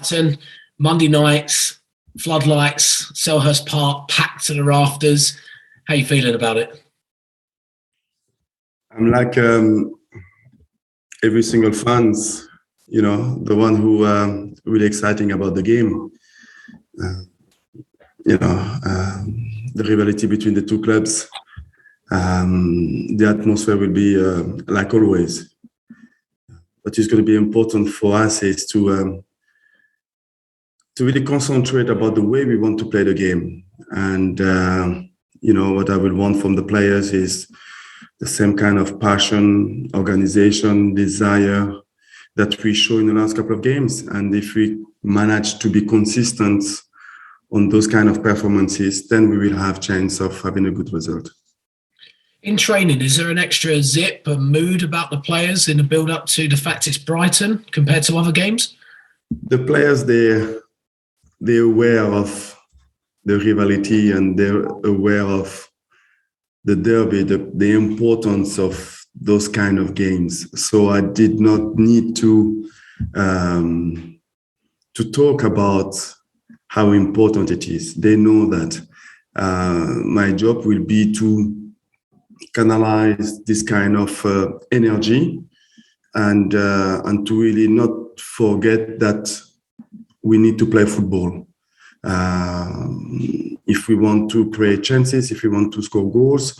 Brighton, Monday nights, floodlights, Selhurst Park packed to the rafters. How are you feeling about it? I'm like every single fans, the one who really exciting about the game. Uh, the rivalry between the two clubs. The atmosphere will be like always. What is going to be important for us is to really concentrate about the way we want to play the game. And, what I will want from the players is the same kind of passion, organization, desire that we show in the last couple of games. And if we manage to be consistent on those kind of performances, then we will have chance of having a good result. In training, is there an extra zip and mood about the players in the build-up to the fact it's Brighton compared to other games? The players, they're aware of the rivalry and they're aware of the derby, the importance of those kind of games. So I did not need to talk about how important it is. They know that my job will be to canalize this kind of energy and to really not forget that we need to play football. If we want to create chances, if we want to score goals,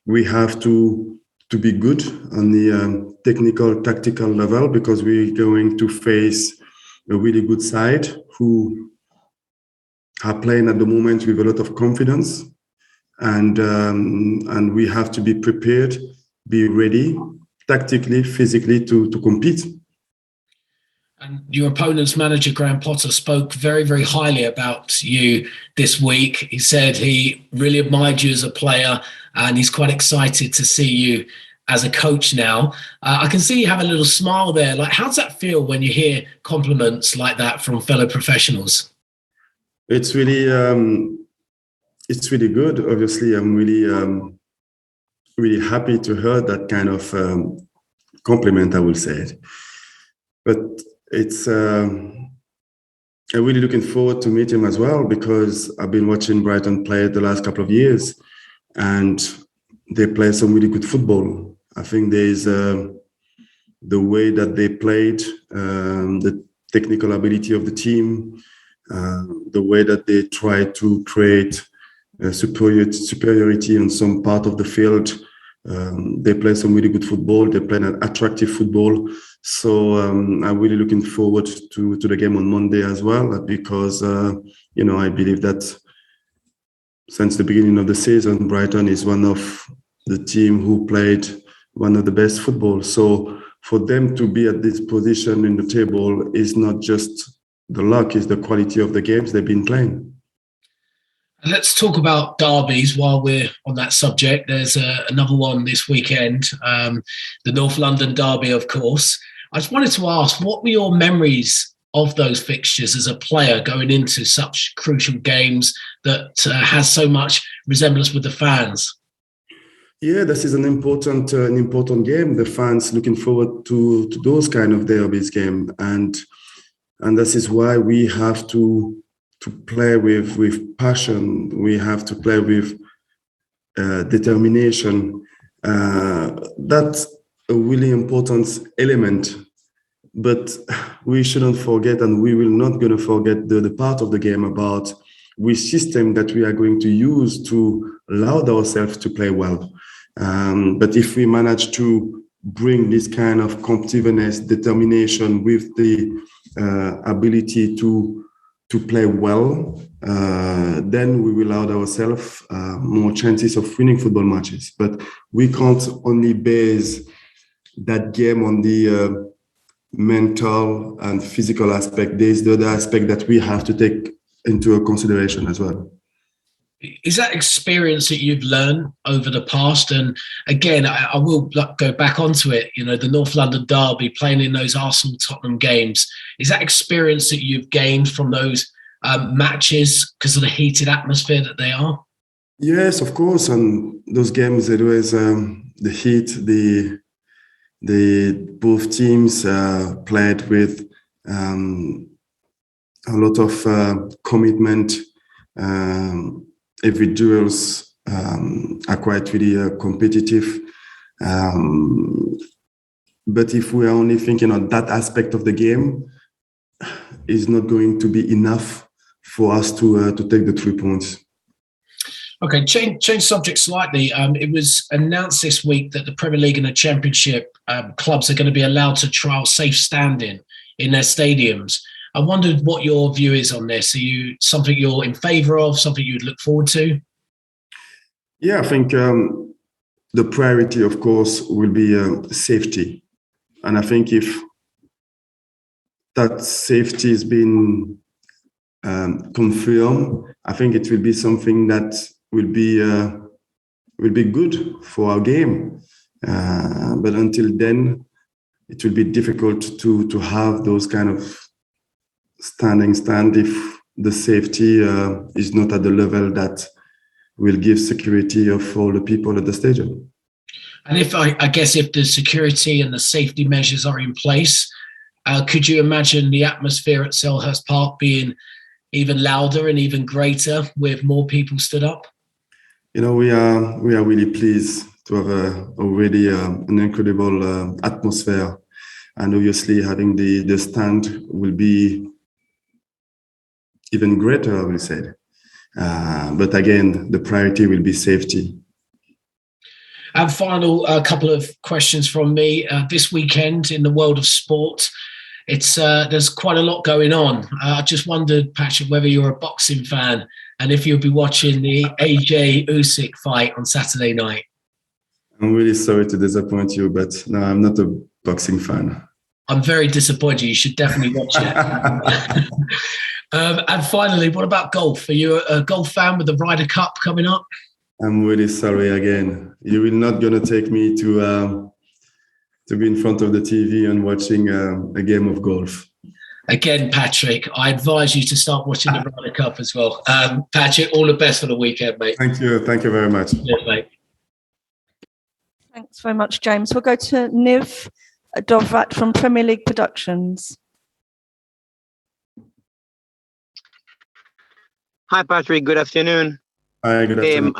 we have to be good on the technical, tactical level, because we're going to face a really good side who are playing at the moment with a lot of confidence, and we have to be prepared, be ready, tactically, physically, to compete. And your opponent's manager, Graham Potter, spoke very, very highly about you this week. He said he really admired you as a player and he's quite excited to see you as a coach now. I can see you have a little smile there. Like, how does that feel when you hear compliments like that from fellow professionals? It's really good. Obviously, I'm really happy to hear that kind of compliment, I will say it. But it's I'm really looking forward to meet him as well, because I've been watching Brighton play the last couple of years and they play some really good football. I think there's the way that they played, the technical ability of the team, the way that they try to create superiority on some part of the field. They play some really good football. They play an attractive football. So I'm really looking forward to the game on Monday as well, because, I believe that since the beginning of the season, Brighton is one of the team who played one of the best football. So for them to be at this position in the table is not just the luck, it's the quality of the games they've been playing. Let's talk about derbies while we're on that subject. There's another one this weekend, the North London derby, of course. I just wanted to ask, what were your memories of those fixtures as a player going into such crucial games that has so much resemblance with the fans? Yeah, this is an important game. The fans looking forward to those kind of derbies game, and this is why we have to play with passion. We have to play with determination. That's a really important element. But we shouldn't forget, and we will not going to forget the part of the game about which system that we are going to use to allow ourselves to play well. But if we manage to bring this kind of competitiveness, determination with the ability to play well, then we will allow ourselves more chances of winning football matches. But we can't only base that game on the mental and physical aspect. There's the other aspect that we have to take into consideration as well. Is that experience that you've learned over the past? And again, I will go back onto it, the North London derby, playing in those Arsenal-Tottenham games. Is that experience that you've gained from those matches because of the heated atmosphere that they are? Yes, of course. And those games, it was the heat, the both teams played with a lot of commitment. Every duels are quite really competitive. But if we are only thinking on that aspect of the game, it's not going to be enough for us to take the 3 points. Okay, change subject slightly. It was announced this week that the Premier League and the Championship clubs are going to be allowed to trial safe standing in their stadiums. I wondered what your view is on this. Are you something you're in favour of, something you'd look forward to? Yeah, I think the priority, of course, will be safety. And I think if that safety has been confirmed, I think it will be something that will be good for our game. But until then, it will be difficult to have those kind of stand if the safety is not at the level that will give security of all the people at the stadium. And if I guess if the security and the safety measures are in place, could you imagine the atmosphere at Selhurst Park being even louder and even greater with more people stood up? You know, we are really pleased to have already an incredible atmosphere, and obviously having the stand will be even greater, I will say. But again, the priority will be safety. And final couple of questions from me. This weekend in the world of sport, there's quite a lot going on. I just wondered, Patrick, whether you're a boxing fan and if you'll be watching the AJ Usyk fight on Saturday night. I'm really sorry to disappoint you, but no, I'm not a boxing fan. I'm very disappointed. You should definitely watch it. And finally, what about golf? Are you a golf fan with the Ryder Cup coming up? I'm really sorry again. You will not gonna take me to be in front of the TV and watching a game of golf. Again, Patrick, I advise you to start watching the Ryder Cup as well. Patrick, all the best for the weekend, mate. Thank you very much. Yes, mate. Thanks very much, James. We'll go to Niv Dovrat from Premier League Productions. Hi, Patrick. Good afternoon. Hi, good afternoon.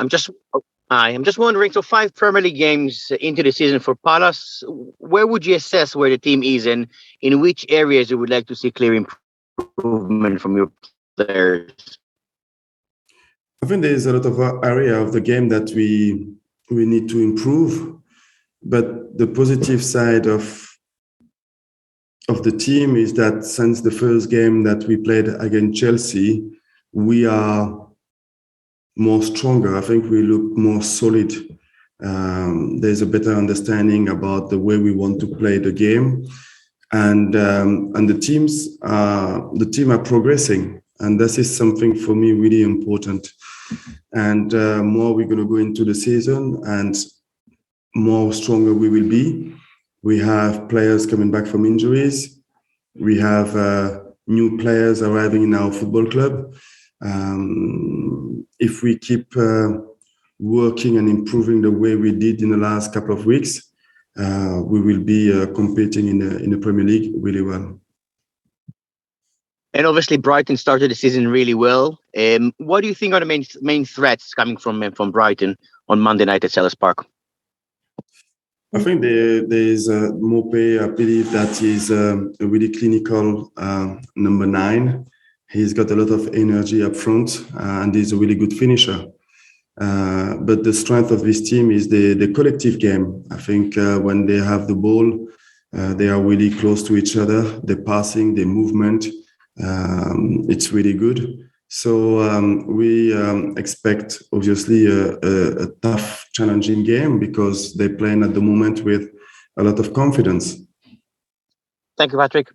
I'm just wondering, so 5 Premier League games into the season for Palace, where would you assess where the team is and in which areas you would like to see clear improvement from your players? I think there is a lot of area of the game that we need to improve, but the positive side of the team is that since the first game that we played against Chelsea, we are more stronger. I think we look more solid. There's a better understanding about the way we want to play the game, and the team are progressing, and this is something for me really important. And more we're going to go into the season, and more stronger we will be. We have players coming back from injuries. We have new players arriving in our football club. If we keep working and improving the way we did in the last couple of weeks, we will be competing in the Premier League really well. And obviously, Brighton started the season really well. What do you think are the main threats coming from Brighton on Monday night at Selhurst Park? I think there is Mope. I believe that is a really clinical number 9. He's got a lot of energy up front, and he's a really good finisher. But the strength of this team is the collective game. I think when they have the ball, they are really close to each other. The passing, the movement, it's really good. So we expect, obviously, a tough, challenging game because they're playing at the moment with a lot of confidence. Thank you, Patrick.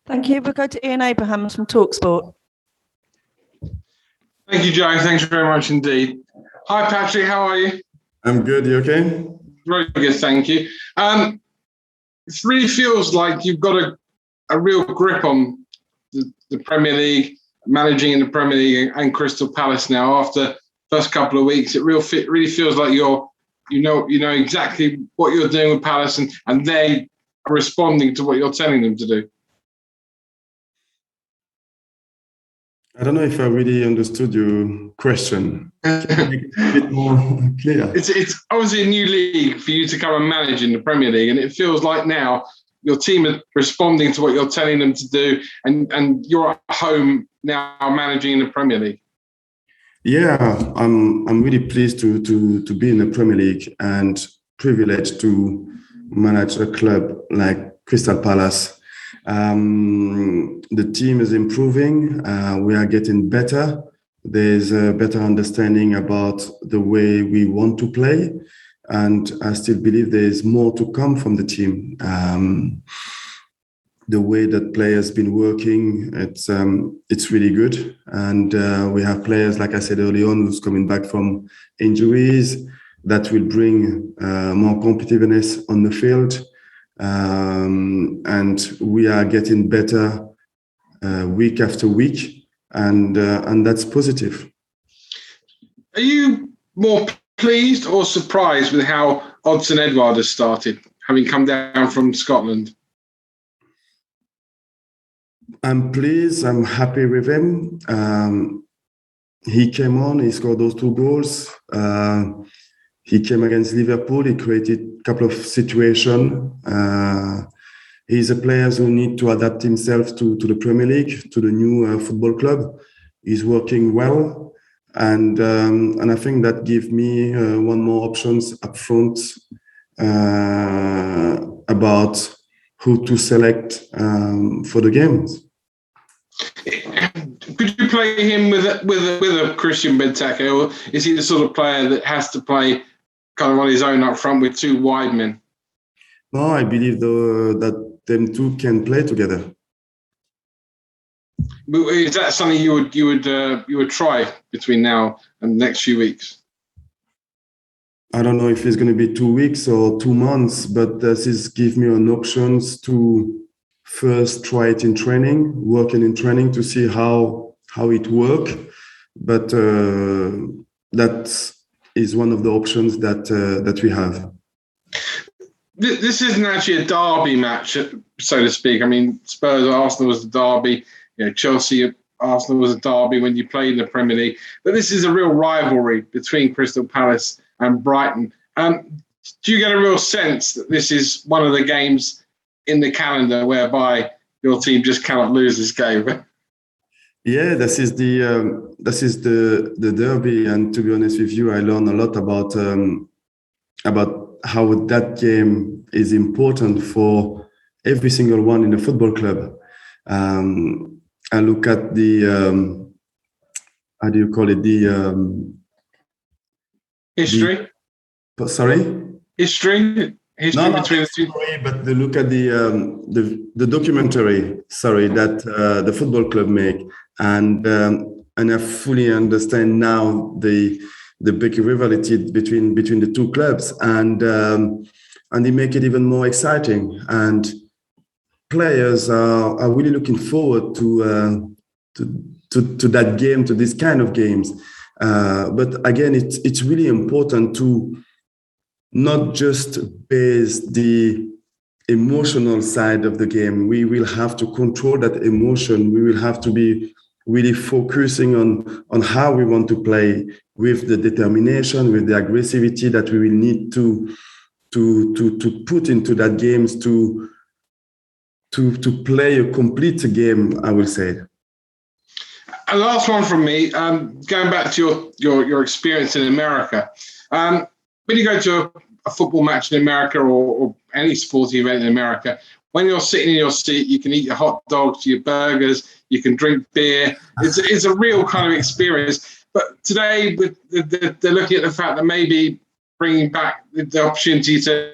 Thank you. We'll go to Ian Abrahams from TalkSport. Thank you, Joe. Thanks very much indeed. Hi, Patrick. How are you? I'm good. You okay? Very good, thank you. It really feels like you've got a real grip on the Premier League, managing in the Premier League and Crystal Palace now. After the first couple of weeks, it really feels like you know exactly what you're doing with Palace, and they responding to what you're telling them to do? I don't know if I really understood your question. Can you make it a bit more clear? It's obviously a new league for you to come and manage in the Premier League, and it feels like now your team are responding to what you're telling them to do, and you're at home now managing in the Premier League. Yeah, I'm really pleased to be in the Premier League and privileged to manage a club like Crystal Palace. The team is improving. We are getting better. There's a better understanding about the way we want to play, and I still believe there is more to come from the team. The way that players been working, it's really good, and we have players, like I said early on, who's coming back from injuries that will bring more competitiveness on the field, and we are getting better week after week, and that's positive. Are you more pleased or surprised with how Odsonne Edouard has started, having come down from Scotland? I'm pleased. I'm happy with him. He came on. He scored those 2 goals. He came against Liverpool. He created a couple of situations. He's a player who needs to adapt himself to the Premier League, to the new football club. He's working well, and I think that gives me one more options up front about who to select for the games. Could you play him with a Christian Benteke, or is he the sort of player that has to play kind of on his own up front with 2 wide men? No, I believe that them two can play together. Is that something you would try between now and the next few weeks? I don't know if it's going to be 2 weeks or 2 months, but this is give me an options to first try it in training, working in training to see how it works. But that is one of the options that we have. This isn't actually a derby match, so to speak. I mean, Spurs Arsenal was a derby. Chelsea Arsenal was a derby when you played in the Premier League. But this is a real rivalry between Crystal Palace and Brighton. Do you get a real sense that this is one of the games in the calendar whereby your team just cannot lose this game? Yeah, this is the derby, and to be honest with you, I learned a lot about how that game is important for every single one in the football club. I look at the how do you call it, the history. History between the two. But they look at the documentary. That the football club make, and I fully understand now the big rivalry between the 2 clubs, and they make it even more exciting. And players are really looking forward to that game, to this kind of games. But again, it's really important to not just base the emotional side of the game. We will have to control that emotion. We will have to be really focusing on how we want to play, with the determination, with the aggressivity that we will need to put into that games to play a complete game, I will say. A last one from me, going back to your experience in America. When you go to a football match in America or any sporting event in America, when you're sitting in your seat, you can eat your hot dogs, your burgers, you can drink beer. It's a real kind of experience. But today, they're looking at the fact that maybe bringing back the opportunity to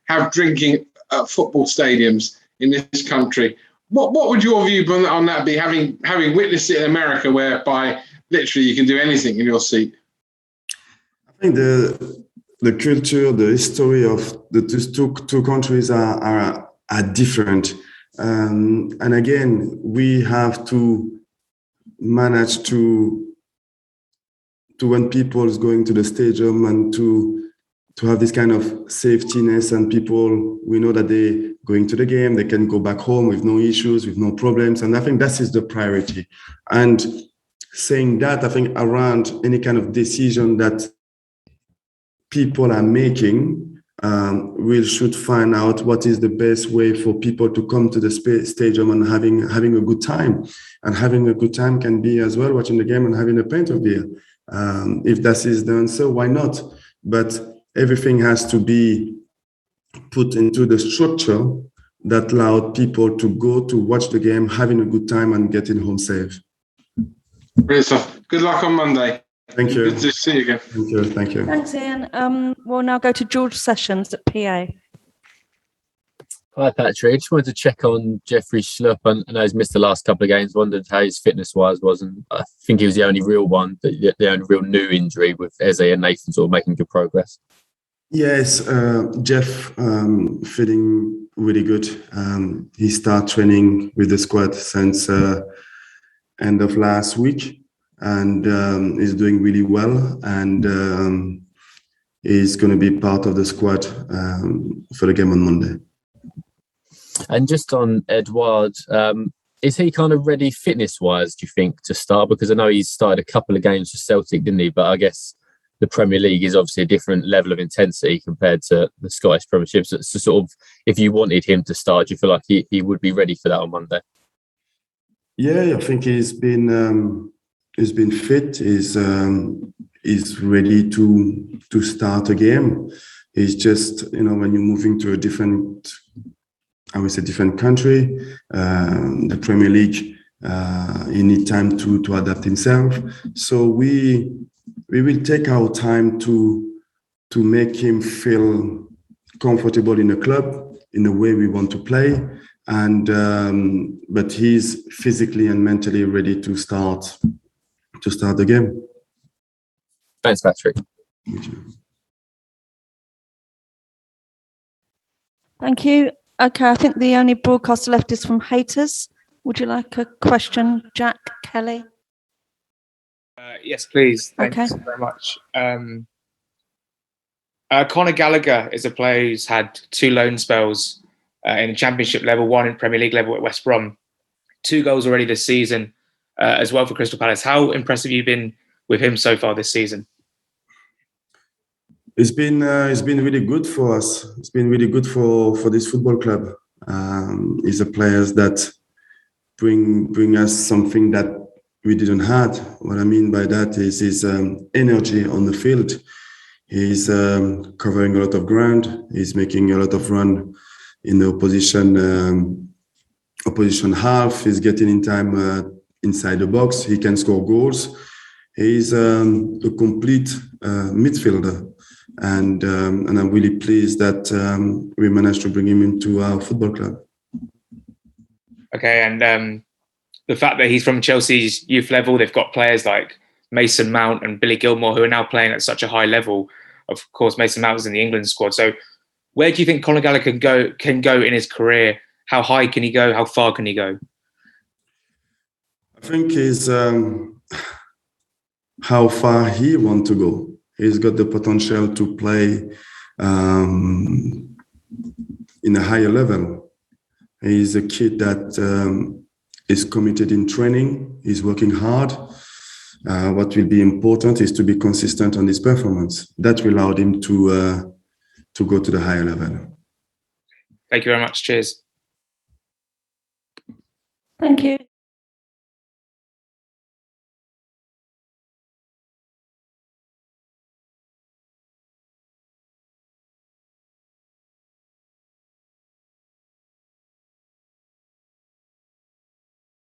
have drinking at football stadiums in this country. What would your view on that be, having witnessed it in America, whereby literally you can do anything in your seat? I think the culture, the history of the two countries are different, and again, we have to manage to when people is going to the stadium and to to have this kind of safetyness, and people, we know that they going to the game, they can go back home with no issues, with no problems. And I think that is the priority. And saying that, I think around any kind of decision that people are making, we should find out what is the best way for people to come to the stadium and having a good time. And having a good time can be as well watching the game and having a pint of beer. If that is the answer, why not? But everything has to be put into the structure that allowed people to go to watch the game, having a good time and getting home safe. Great stuff. Good luck on Monday. Thank you. Good to see you again. Thank you. Thank you. Thanks, Ian. We'll now go to George Sessions at PA. Hi, Patrick. I just wanted to check on Jeffrey Schlupp. I know he's missed the last couple of games. Wondered how his fitness-wise was, and I think he was the only real one, the only real new injury, with Eze and Nathan sort of making good progress. Yes, Jeff feeling really good. He started training with the squad since end of last week, and is doing really well, and is going to be part of the squad for the game on Monday. And just on Edouard, is he kind of ready fitness-wise, do you think, to start? Because I know he's started a couple of games for Celtic, didn't he? But I guess the Premier League is obviously a different level of intensity compared to the Scottish Premiership. So sort of, if you wanted him to start, do you feel like he would be ready for that on Monday? Yeah, I think he's been fit. He's ready to start a game. He's just, when you're moving to a different country, the Premier League, he need time to adapt himself. So we will take our time to make him feel comfortable in the club, in the way we want to play, and but he's physically and mentally ready to start the game. Thanks, Patrick. Thank you. Thank you. Okay, I think the only broadcaster left is from haters. Would you like a question, Jack Kelly? Yes, please. Thanks Okay. very much. Conor Gallagher is a player who's had 2 loan spells in Championship level, 1 in Premier League level at West Brom. 2 goals already this season as well for Crystal Palace. How impressive have you been with him so far this season? It's been really good for us. It's been really good for this football club. He's a players that bring us something that we didn't have. What I mean by that is his energy on the field. He's covering a lot of ground. He's making a lot of run in the opposition half. He's getting in time inside the box. He can score goals. He's a complete midfielder. And I'm really pleased that we managed to bring him into our football club. Okay, and the fact that he's from Chelsea's youth level, they've got players like Mason Mount and Billy Gilmore who are now playing at such a high level. Of course, Mason Mount was in the England squad. So where do you think Conor Gallagher can go in his career? How high can he go? How far can he go? I think is how far he wants to go. He's got the potential to play in a higher level. He's a kid that is committed in training. He's working hard. What will be important is to be consistent on his performance. That will allow him to go to the higher level. Thank you very much. Cheers. Thank you.